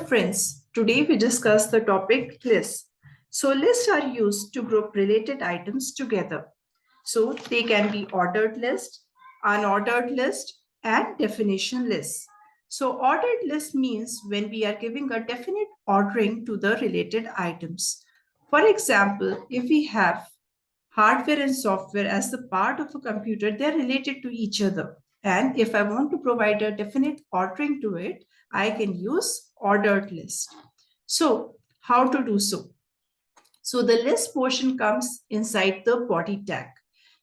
friends, today we discuss the topic lists. So lists are used to group related items together. So they can be ordered list, unordered list, and definition lists. So ordered list means when we are giving a definite ordering to the related items. For example, if we have hardware and software as the part of a computer, they're related to each other. And if I want to provide a definite ordering to it, I can use ordered list. So how to do so? So the list portion comes inside the body tag.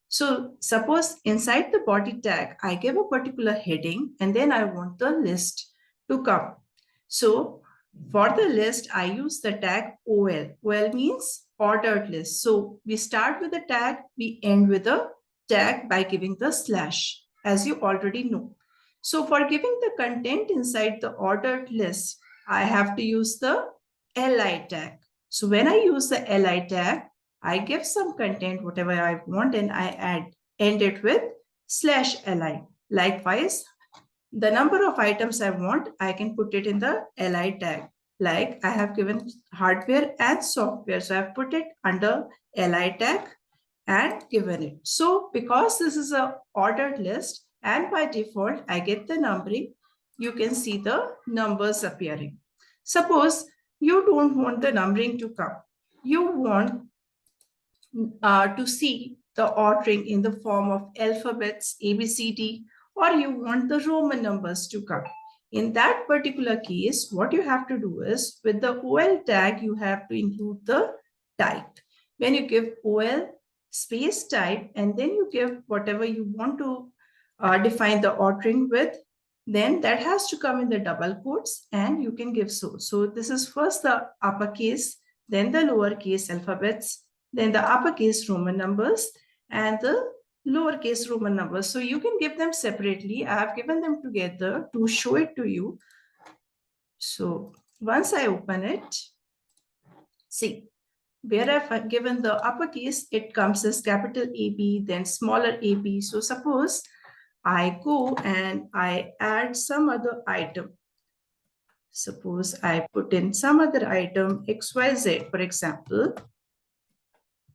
So suppose inside the body tag, I give a particular heading and then I want the list to come. So for the list, I use the tag OL. OL means ordered list. So we start with the tag, we end with a tag by giving the slash, as you already know. So for giving the content inside the ordered list, I have to use the LI tag. So when I use the LI tag, I give some content, whatever I want, and I end it with /li. Likewise, the number of items I want, I can put it in the LI tag. Like I have given hardware and software. So I've put it under LI tag and given it. So because this is a ordered list and by default, I get the numbering, you can see the numbers appearing. Suppose you don't want the numbering to come. You want to see the ordering in the form of alphabets, A, B, C, D, or you want the Roman numbers to come. In that particular case, what you have to do is with the OL tag, you have to include the type. When you give OL space type and then you give whatever you want to define the ordering with, then that has to come in the double quotes and you can give so. So this is first the uppercase, then the lowercase alphabets, then the uppercase Roman numbers and the lowercase Roman numbers. So you can give them separately. I have given them together to show it to you. So once I open it, see, where I've given the uppercase, it comes as capital AB, then smaller AB. So suppose I go and I add some other item. Suppose I put in some other item XYZ, for example.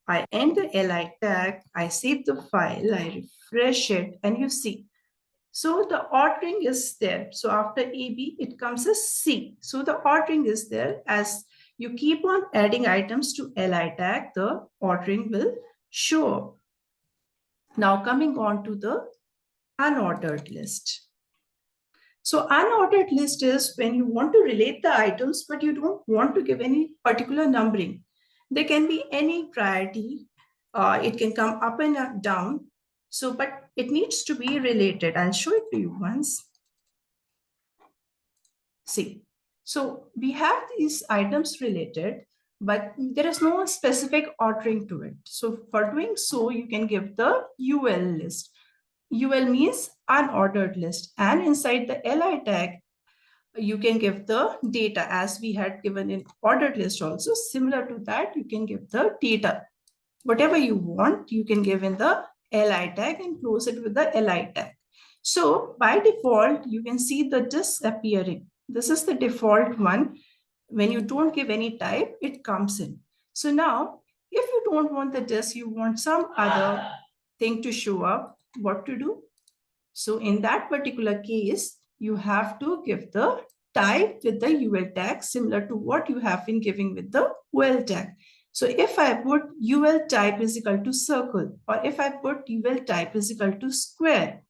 I end the LI tag, I save the file, I refresh it, and you see. So the ordering is there. So after AB, it comes as C. So the ordering is there. As you keep on adding items to LI tag, the ordering will show up. Now coming on to the unordered list. So unordered list is when you want to relate the items, but you don't want to give any particular numbering. There can be any priority. It can come up and down. So, but it needs to be related. I'll show it to you once. See, so we have these items related, but there is no specific ordering to it. So for doing so, you can give the UL list. UL means unordered list. And inside the LI tag, you can give the data as we had given in ordered list also. Similar to that, you can give the data. Whatever you want, you can give in the LI tag and close it with the LI tag. So by default, you can see the disk appearing. This is the default one. When you don't give any type, it comes in. So now, if you don't want the disk, you want some other thing to show up, what to do? So in that particular case, you have to give the type with the UL tag similar to what you have been giving with the OL tag. So if I put UL type is equal to circle, or if I put UL type is equal to square,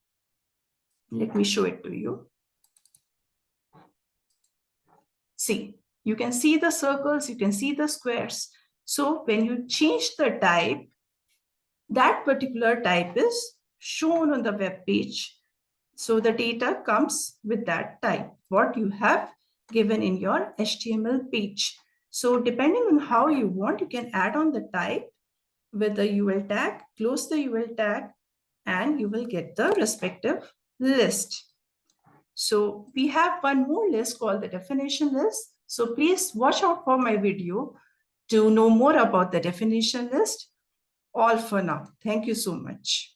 let me show it to you. See, you can see the circles, you can see the squares. So when you change the type, that particular type is shown on the web page. So the data comes with that type, what you have given in your HTML page. So depending on how you want, you can add on the type with the UL tag, close the UL tag, and you will get the respective list. So we have one more list called the definition list. So please watch out for my video to know more about the definition list. All for now. Thank you so much.